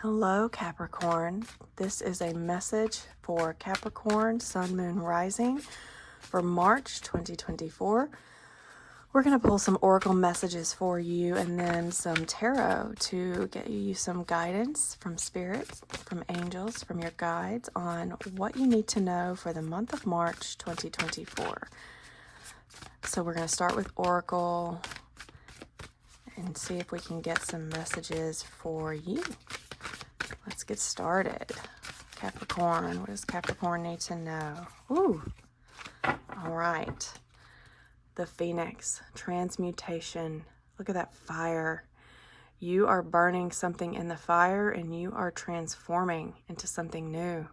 Hello, Capricorn. This is a message for Capricorn, Sun, Moon, Rising for March 2024. We're going to pull some oracle messages for you and then some tarot to get you some guidance from spirits, from angels, from your guides on what you need to know for the month of March 2024. So we're going to start with oracle and see if we can get some messages for you. Let's get started. Capricorn, what does Capricorn need to know? Ooh, all right. The Phoenix, transmutation. Look at that fire. You are burning something in the fire and you are transforming into something new.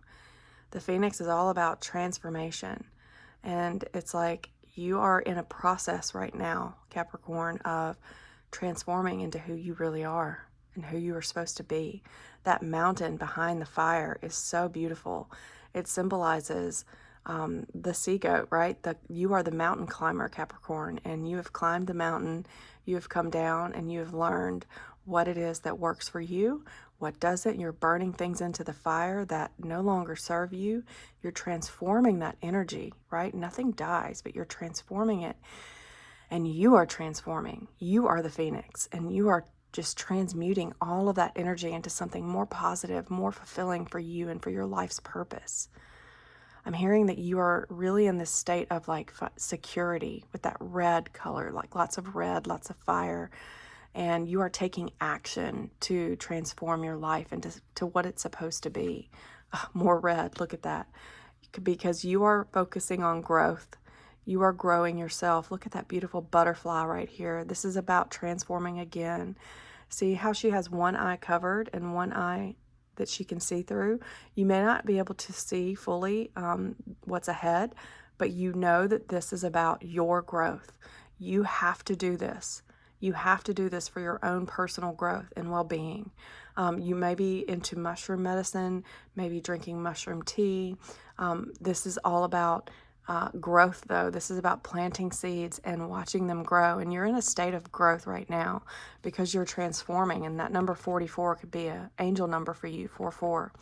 The Phoenix is all about transformation. And it's like you are in a process right now, Capricorn, of transforming into who you really are and who you are supposed to be. That mountain behind the fire is so beautiful. It symbolizes the sea goat, right? You are the mountain climber, Capricorn, and you have climbed the mountain, you have come down, and you have learned what it is that works for you, what doesn't. You're burning things into the fire that no longer serve you. You're transforming that energy, right? Nothing dies, but you're transforming it, and you are transforming. You are the Phoenix, and you are just transmuting all of that energy into something more positive, more fulfilling for you and for your life's purpose. I'm hearing that you are really in this state of like security with that red color, like lots of red, lots of fire, and you are taking action to transform your life into what it's supposed to be. More red, look at that. Because you are focusing on growth. You are growing yourself. Look at that beautiful butterfly right here. This is about transforming again. See how she has one eye covered and one eye that she can see through? You may not be able to see fully what's ahead, but you know that this is about your growth. You have to do this. You have to do this for your own personal growth and well-being. You may be into mushroom medicine, maybe drinking mushroom tea. This is all about growth, though. This is about planting seeds and watching them grow. And you're in a state of growth right now because you're transforming. And that number 44 could be an angel number for you, 44.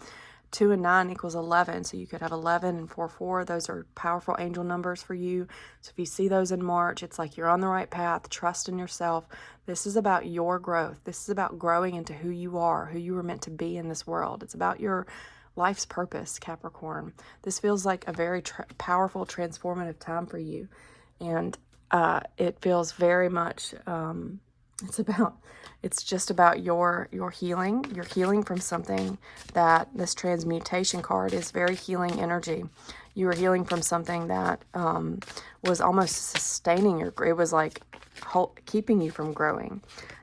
2 and 9 equals 11. So you could have 11 and 44. Those are powerful angel numbers for you. So if you see those in March, it's like you're on the right path. Trust in yourself. This is about your growth. This is about growing into who you are, who you were meant to be in this world. It's about your life's purpose, Capricorn. This feels like a very powerful, transformative time for you. And it feels very much, it's just about your healing. You're healing from something that this transmutation card is very healing energy. You are healing from something that was almost sustaining it was like keeping you from growing.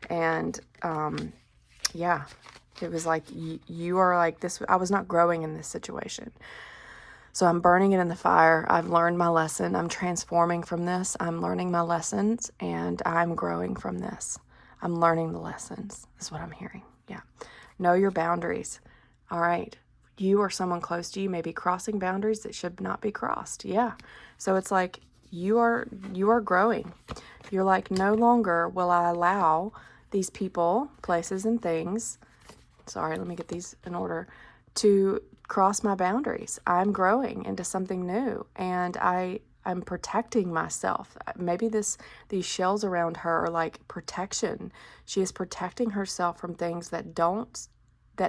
And yeah. It was like you are like this. I was not growing in this situation. So I'm burning it in the fire. I've learned my lesson. I'm transforming from this. I'm learning my lessons and I'm growing from this. I'm learning the lessons is what I'm hearing. Yeah. Know your boundaries. All right. You or someone close to you may be crossing boundaries that should not be crossed. Yeah. So it's like you are growing. You're like, no longer will I allow these people, places, and things, sorry, let me get these in order, to cross my boundaries. I'm growing into something new and I'm protecting myself. Maybe these shells around her are like protection. She is protecting herself from things that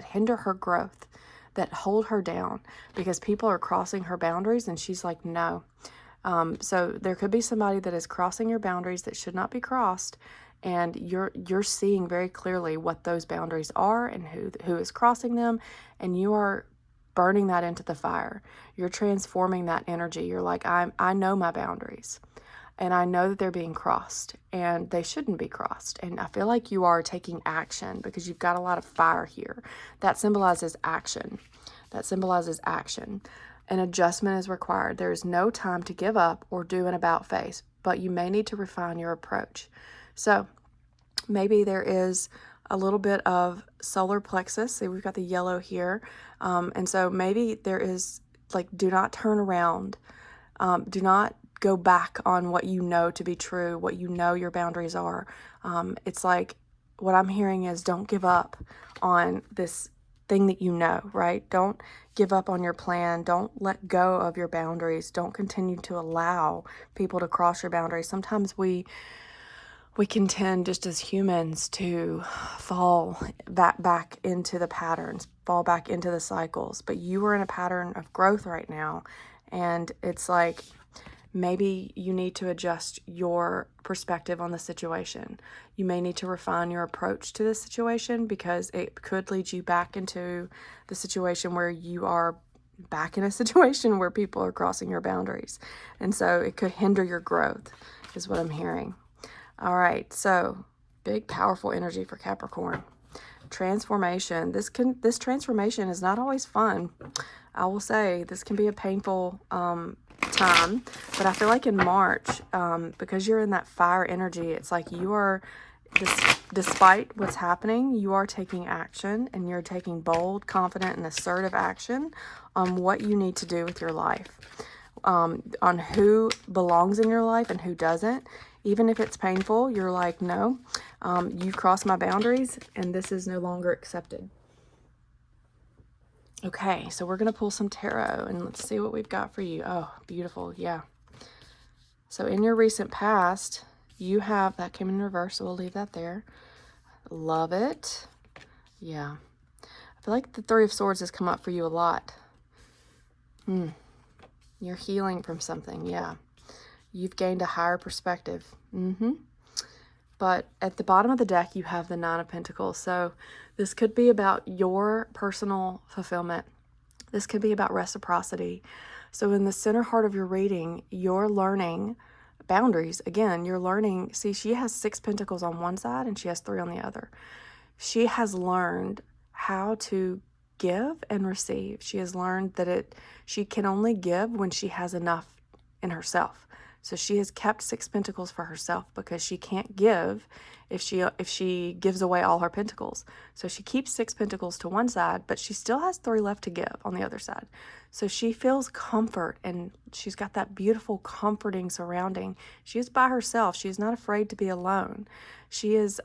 hinder her growth, that hold her down because people are crossing her boundaries and she's like, no. So there could be somebody that is crossing your boundaries that should not be crossed. And you're seeing very clearly what those boundaries are and who is crossing them, and you are burning that into the fire. You're transforming that energy. You're like, I know my boundaries, and I know that they're being crossed, and they shouldn't be crossed. And I feel like you are taking action because you've got a lot of fire here. That symbolizes action. An adjustment is required. There is no time to give up or do an about face, but you may need to refine your approach. So maybe there is a little bit of solar plexus. See, we've got the yellow here. And so maybe there is like, do not turn around. Do not go back on what you know to be true, what you know your boundaries are. It's like what I'm hearing is don't give up on this thing that you know, right? Don't give up on your plan. Don't let go of your boundaries. Don't continue to allow people to cross your boundaries. Sometimes we can tend, just as humans, to fall back into the patterns, fall back into the cycles. But you are in a pattern of growth right now, and it's like maybe you need to adjust your perspective on the situation. You may need to refine your approach to the situation, because it could lead you back into the situation where you are back in a situation where people are crossing your boundaries. And so it could hinder your growth, is what I'm hearing. All right, so big, powerful energy for Capricorn. Transformation. This transformation is not always fun. I will say this can be a painful time, but I feel like in March, because you're in that fire energy, it's like you are, despite what's happening, you are taking action, and you're taking bold, confident, and assertive action on what you need to do with your life, on who belongs in your life and who doesn't. Even if it's painful, you're like, no, you've crossed my boundaries, and this is no longer accepted. Okay, so we're going to pull some tarot, and let's see what we've got for you. Oh, beautiful. Yeah. So in your recent past, you have, that came in reverse, so we'll leave that there. Love it. Yeah. I feel like the Three of Swords has come up for you a lot. You're healing from something. Yeah. You've gained a higher perspective. But at the bottom of the deck, you have the Nine of Pentacles. So this could be about your personal fulfillment. This could be about reciprocity. So in the center heart of your reading, you're learning boundaries. Again, you're learning. See, she has 6 pentacles on one side and she has 3 on the other. She has learned how to give and receive. She has learned that she can only give when she has enough in herself. So she has kept 6 pentacles for herself, because she can't give if she gives away all her pentacles. So she keeps 6 pentacles to one side, but she still has 3 left to give on the other side. So she feels comfort, and she's got that beautiful, comforting surrounding. She is by herself. She's not afraid to be alone. She is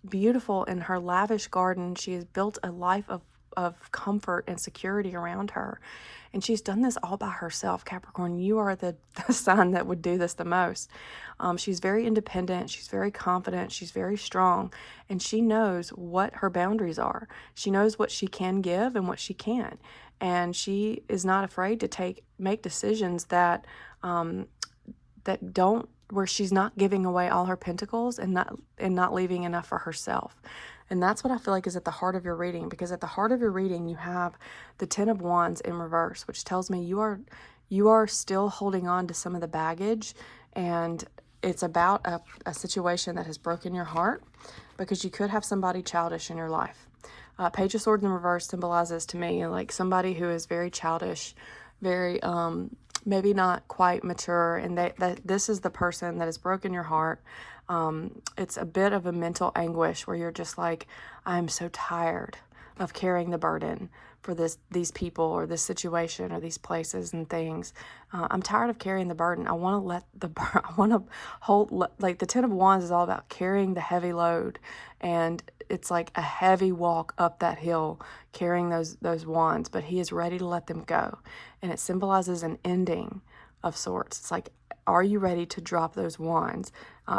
beautiful in her lavish garden. She has built a life of comfort and security around her. And she's done this all by herself. Capricorn, you are the sign that would do this the most. She's very independent. She's very confident. She's very strong. And she knows what her boundaries are. She knows what she can give and what she can't. And she is not afraid to make decisions that where she's not giving away all her pentacles and not leaving enough for herself. And that's what I feel like is at the heart of your reading, because at the heart of your reading, you have the 10 of Wands in reverse, which tells me you are still holding on to some of the baggage, and it's about a situation that has broken your heart, because you could have somebody childish in your life. Page of Swords in reverse symbolizes to me like somebody who is very childish, very maybe not quite mature, and that this is the person that has broken your heart. It's a bit of a mental anguish where you're just like, I'm so tired of carrying the burden for these people or this situation or these places and things. I'm tired of carrying the burden. I want to hold, like the 10 of Wands is all about carrying the heavy load, and it's like a heavy walk up that hill carrying those wands, but he is ready to let them go. And it symbolizes an ending of sorts. It's like, are you ready to drop those wands?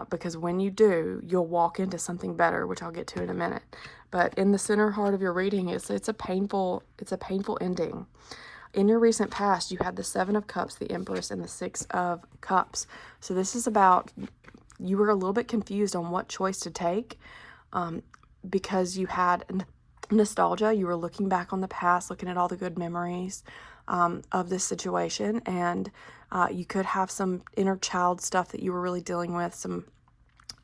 Because when you do, you'll walk into something better, which I'll get to in a minute. But in the center heart of your reading, it's a painful ending. In your recent past, you had the 7 of Cups, the Empress, and the 6 of Cups. So this is about, you were a little bit confused on what choice to take, because you had nostalgia. You were looking back on the past, looking at all the good memories of this situation, and you could have some inner child stuff that you were really dealing with.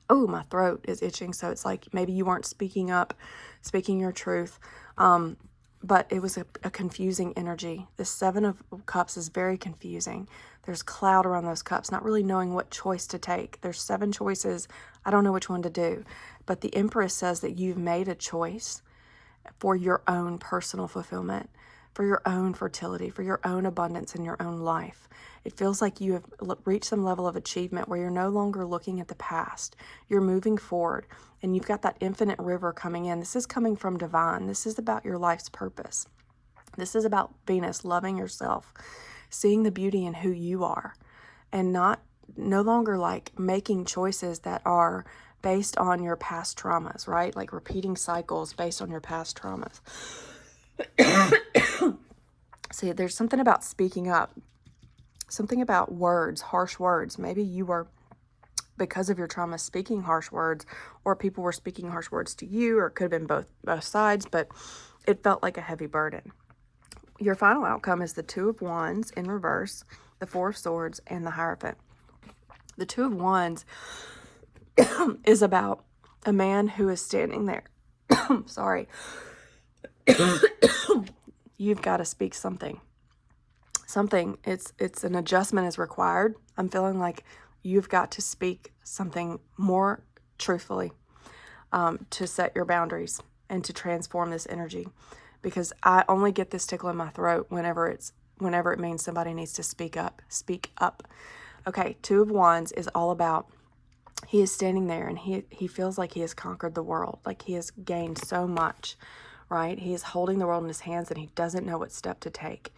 Oh, my throat is itching, so it's like maybe you weren't speaking your truth, but it was a confusing energy. The 7 of Cups is very confusing. There's cloud around those cups, not really knowing what choice to take. There's 7 choices. I don't know which one to do, but the Empress says that you've made a choice for your own personal fulfillment, for your own fertility, for your own abundance in your own life. It feels like you have reached some level of achievement where you're no longer looking at the past. You're moving forward, and you've got that infinite river coming in. This is coming from divine. This is about your life's purpose. This is about Venus loving yourself, seeing the beauty in who you are, and no longer like making choices that are based on your past traumas, right? Like repeating cycles based on your past traumas. See, there's something about speaking up, something about words, harsh words. Maybe you were, because of your trauma, speaking harsh words, or people were speaking harsh words to you, or it could have been both sides, but it felt like a heavy burden. Your final outcome is the Two of Wands in reverse, the Four of Swords, and the Hierophant. The Two of Wands is about a man who is standing there. Sorry. You've got to speak something. It's an adjustment is required. I'm feeling like you've got to speak something more truthfully, to set your boundaries and to transform this energy, because I only get this tickle in my throat whenever it means somebody needs to speak up. Okay, Two of Wands is all about, he is standing there and he feels like he has conquered the world, like he has gained so much, right? He is holding the world in his hands and he doesn't know what step to take.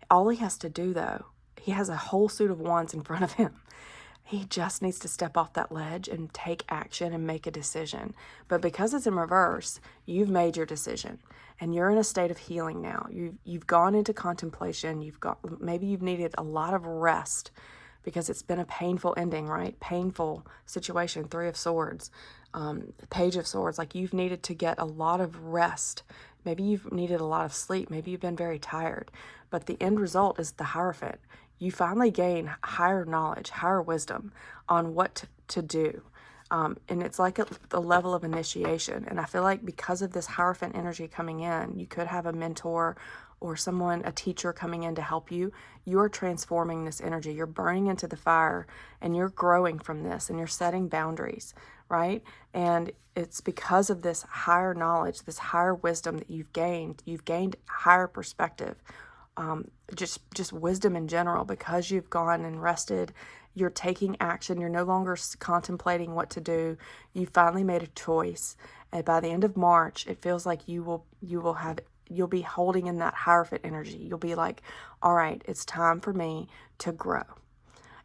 All he has to do, though, he has a whole suit of wands in front of him. He just needs to step off that ledge and take action and make a decision. But because it's in reverse, you've made your decision and you're in a state of healing now. You've gone into contemplation. Maybe you've needed a lot of rest because it's been a painful ending, right? Painful situation. Three of Swords, Page of Swords. Like you've needed to get a lot of rest. Maybe you've needed a lot of sleep. Maybe you've been very tired. But the end result is the Hierophant. You finally gain higher knowledge, higher wisdom on what to do. And it's like a level of initiation. And I feel like because of this Hierophant energy coming in, you could have a mentor or someone, a teacher coming in to help you. You're transforming this energy. You're burning into the fire and you're growing from this and you're setting boundaries, right? And it's because of this higher knowledge, this higher wisdom that you've gained higher perspective, just wisdom in general, because you've gone and rested. You're taking action. You're no longer contemplating what to do. You finally made a choice. And by the end of March, it feels like you'll be holding in that Hierophant energy. You'll be like, all right, it's time for me to grow.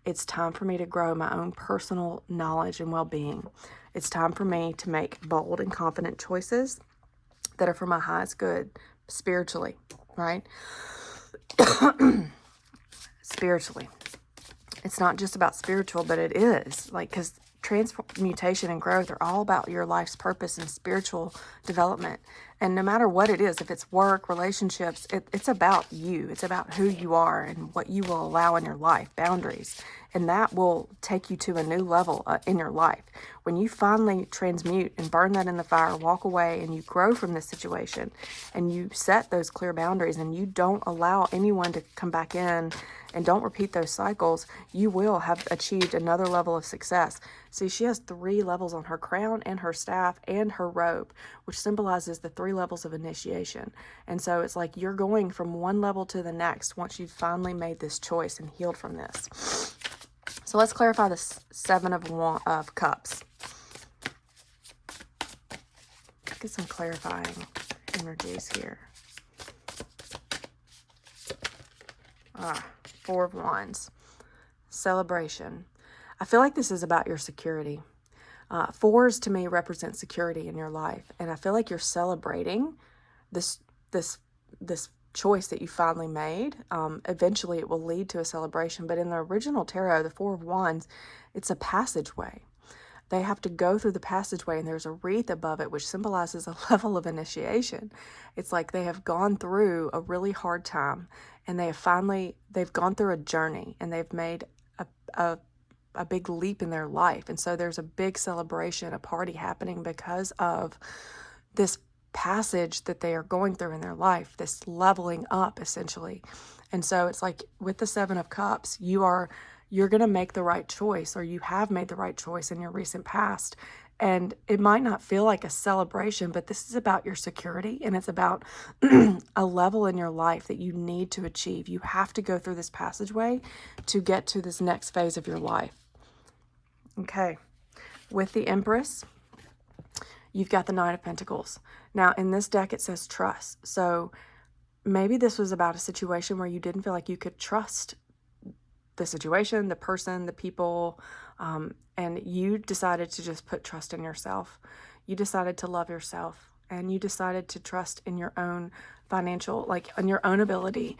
It's time for me to grow my own personal knowledge and well-being. It's time for me to make bold and confident choices that are for my highest good spiritually, right? Spiritually. It's not just about spiritual, but it is, like, because transmutation and growth are all about your life's purpose and spiritual development. And no matter what it is, if it's work, relationships, it's about you. It's about who you are and what you will allow in your life, boundaries. And that will take you to a new level in your life. When you finally transmute and burn that in the fire, walk away, and you grow from this situation, and you set those clear boundaries, and you don't allow anyone to come back in, and don't repeat those cycles, you will have achieved another level of success. See, she has 3 levels on her crown and her staff and her robe, which symbolizes the 3 levels of initiation. And so it's like you're going from one level to the next once you've finally made this choice and healed from this. So let's clarify the 7 of Cups. Let's get some clarifying energies here. 4 of Wands. Celebration. I feel like this is about your security. 4s to me represent security in your life. And I feel like you're celebrating this choice that you finally made. Eventually it will lead to a celebration. But in the original tarot, the 4 of Wands, it's a passageway. They have to go through the passageway, and there's a wreath above it, which symbolizes a level of initiation. It's like they have gone through a really hard time, and they've gone through a journey, and they've made a big leap in their life. And so there's a big celebration, a party happening because of this passage that they are going through in their life, this leveling up, essentially. And so it's like with the 7 of Cups, you're going to make the right choice, or you have made the right choice in your recent past, And it might not feel like a celebration, but this is about your security, and it's about a level in your life that you need to achieve. You have to go through this passageway to get to this next phase of your life. Okay, with the Empress, you've got the Knight of Pentacles. Now, in this deck, it says trust. So maybe this was about a situation where you didn't feel like you could trust the situation, the person, the people, and you decided to just put trust in yourself. You decided to love yourself, and you decided to trust in your own financial, like in your own ability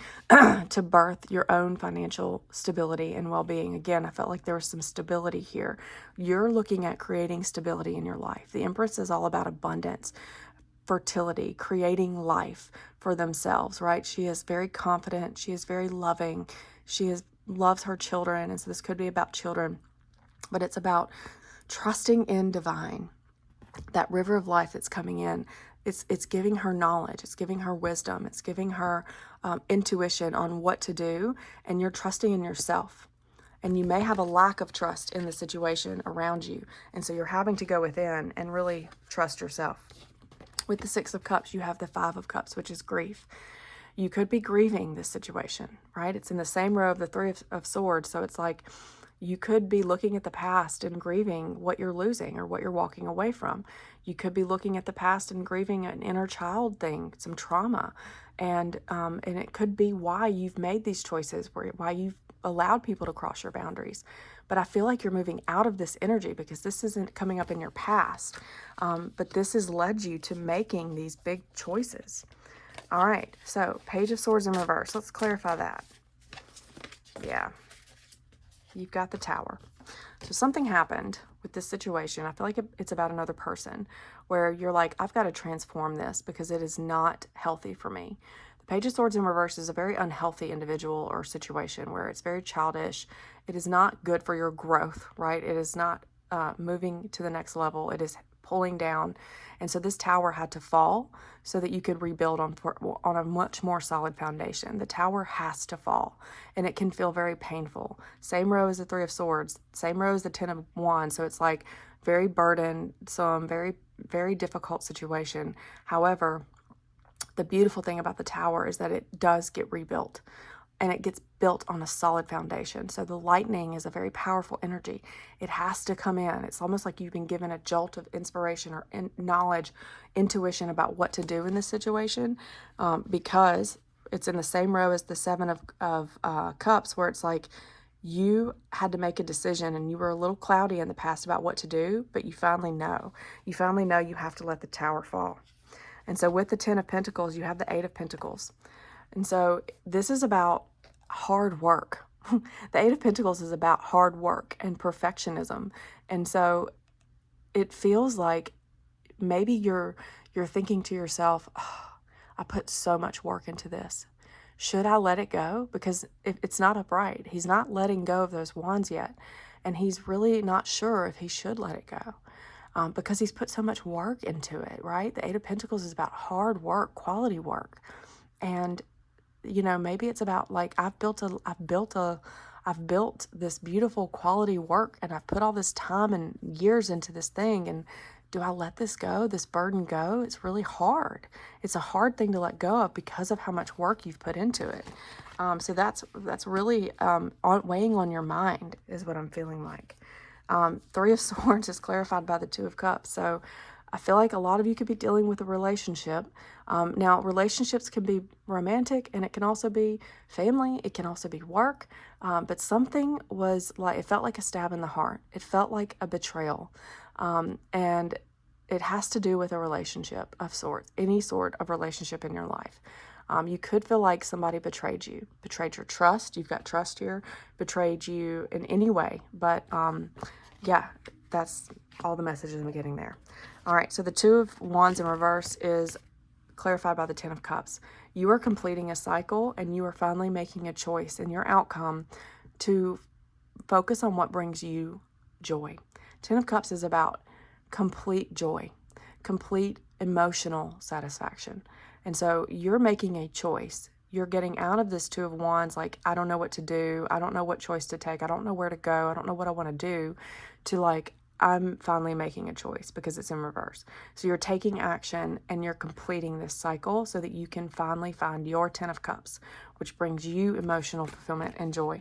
to birth your own financial stability and well-being. Again, I felt like there was some stability here. You're looking at creating stability in your life. The Empress is all about abundance, fertility, creating life for themselves, right? She is very confident. She is very loving. Loves her children. And so this could be about children, but it's about trusting in divine, that river of life that's coming in. It's giving her knowledge. It's giving her wisdom. It's giving her intuition on what to do. And you're trusting in yourself. And you may have a lack of trust in the situation around you. And so you're having to go within and really trust yourself. With the Six of Cups, you have the Five of Cups, which is grief. You could be grieving this situation, right? It's in the same row of the Three of Swords. So it's like you could be looking at the past and grieving what you're losing or what you're walking away from. You could be looking at the past and grieving an inner child thing, some trauma. And it could be why you've made these choices, why you've allowed people to cross your boundaries. But I feel like you're moving out of this energy because this isn't coming up in your past. But this has led you to making these big choices. All right, so Page of Swords in reverse. Let's clarify that. Yeah, you've got the Tower. So something happened with this situation. I feel like it's about another person where you're like, I've got to transform this because it is not healthy for me. The Page of Swords in reverse is a very unhealthy individual or situation where it's very childish. It is not good for your growth, right? It is not moving to the next level. It is pulling down. And so this tower had to fall so that you could rebuild on a much more solid foundation. The tower has to fall, and it can feel very painful. Same row as the Three of Swords, same row as the Ten of Wands. So it's like very burdensome, very, very difficult situation. However, the beautiful thing about the tower is that it does get rebuilt. And it gets built on a solid foundation. So the lightning is a very powerful energy. It has to come in. It's almost like you've been given a jolt of inspiration or knowledge, intuition about what to do in this situation, because it's in the same row as the Seven of Cups, where it's like you had to make a decision and you were a little cloudy in the past about what to do, but you finally know. You finally know you have to let the tower fall. And so with the Ten of Pentacles, you have the Eight of Pentacles. And so this is about hard work. The Eight of Pentacles is about hard work and perfectionism. And so it feels like maybe you're thinking to yourself, oh, I put so much work into this. Should I let it go? Because it's not upright. He's not letting go of those wands yet. And he's really not sure if he should let it go. Because he's put so much work into it, right? The Eight of Pentacles is about hard work, quality work. And you know, maybe it's about like, I've built this beautiful quality work, and I've put all this time and years into this thing. And do I let this go, this burden go? It's really hard. It's a hard thing to let go of because of how much work you've put into it. So that's really weighing on your mind is what I'm feeling like. Three of Swords is clarified by the Two of Cups. So I feel like a lot of you could be dealing with a relationship. Now, relationships can be romantic, and it can also be family. It can also be work. But something was like, it felt like a stab in the heart. It felt like a betrayal. And it has to do with a relationship of sorts, any sort of relationship in your life. You could feel like somebody betrayed you, betrayed your trust. You've got trust here, betrayed you in any way. But yeah, that's all the messages I'm getting there. All right, so the Two of Wands in reverse is clarified by the Ten of Cups. You are completing a cycle, and you are finally making a choice in your outcome to focus on what brings you joy. Ten of Cups is about complete joy, complete emotional satisfaction. And so you're making a choice. You're getting out of this Two of Wands, like, I don't know what to do. I don't know what choice to take. I don't know where to go. I don't know what I want to do, to like, I'm finally making a choice because it's in reverse. So you're taking action and you're completing this cycle so that you can finally find your 10 of Cups, which brings you emotional fulfillment and joy.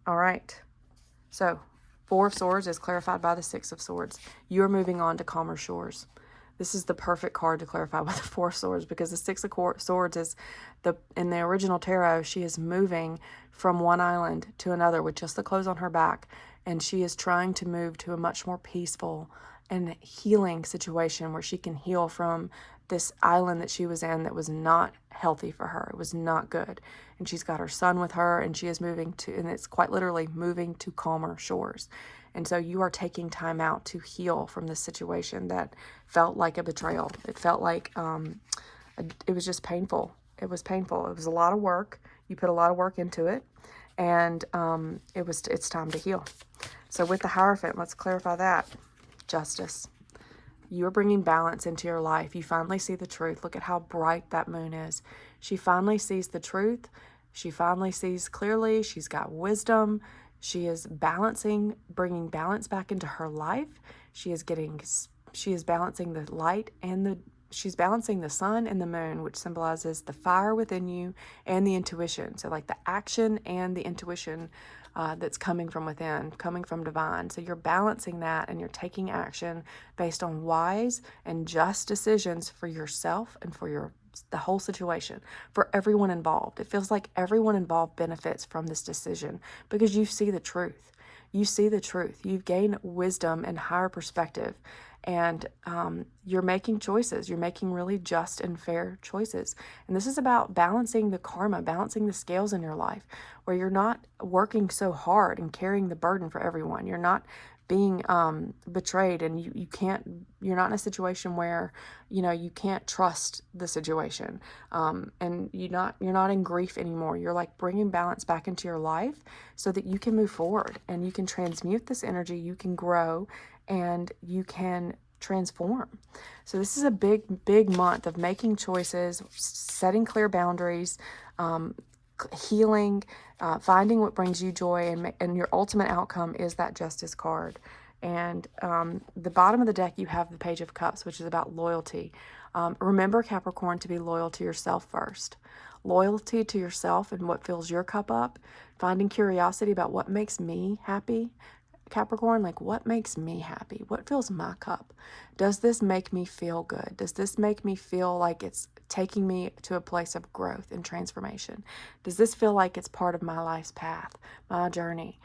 All right. So 4 of Swords is clarified by the 6 of Swords. You're moving on to calmer shores. This is the perfect card to clarify with the 4 of Swords, because the 6 of Swords is in the original tarot, she is moving from one island to another with just the clothes on her back, and she is trying to move to a much more peaceful and healing situation where she can heal from this island that she was in that was not healthy for her. It was not good. And she's got her son with her, and she is moving to, and it's quite literally moving to calmer shores. And so you are taking time out to heal from this situation that felt like a betrayal. It felt like it was just painful. It was painful. It was a lot of work. You put a lot of work into it, and it's time to heal. So with the Hierophant, let's clarify that. Justice. You're bringing balance into your life. You finally see the truth. Look at how bright that moon is. She finally sees the truth. She finally sees clearly. She's got wisdom. She is balancing, bringing balance back into her life. She is balancing the light and she's balancing the sun and the moon, which symbolizes the fire within you and the intuition. So like the action and the intuition that's coming from within, coming from divine. So you're balancing that, and you're taking action based on wise and just decisions for yourself and for the whole situation, for everyone involved. It feels like everyone involved benefits from this decision because you see the truth. You see the truth. You've gained wisdom and higher perspective, and you're making choices. You're making really just and fair choices. And this is about balancing the karma, balancing the scales in your life, where you're not working so hard and carrying the burden for everyone. You're not being betrayed, and you're not in a situation where you can't trust the situation, and you're not in grief anymore. You're like bringing balance back into your life so that you can move forward and you can transmute this energy, you can grow, and you can transform. So this is a big month of making choices, setting clear boundaries, healing, finding what brings you joy, and your ultimate outcome is that Justice card. And the bottom of the deck, you have the Page of Cups, which is about loyalty. Remember, Capricorn, to be loyal to yourself first. Loyalty to yourself and what fills your cup up. Finding curiosity about what makes me happy. Capricorn, like what makes me happy? What fills my cup? Does this make me feel good? Does this make me feel like it's taking me to a place of growth and transformation? Does this feel like it's part of my life's path, my journey?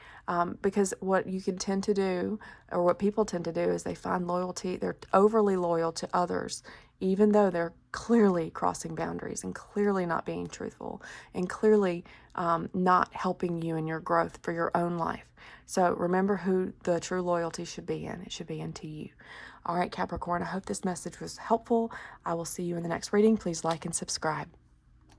Because what you can tend to do, or what people tend to do, is they find loyalty, they're overly loyal to others, even though they're clearly crossing boundaries and clearly not being truthful and clearly not helping you in your growth for your own life. So remember who the true loyalty should be in. It should be into you. All right, Capricorn, I hope this message was helpful. I will see you in the next reading. Please like and subscribe.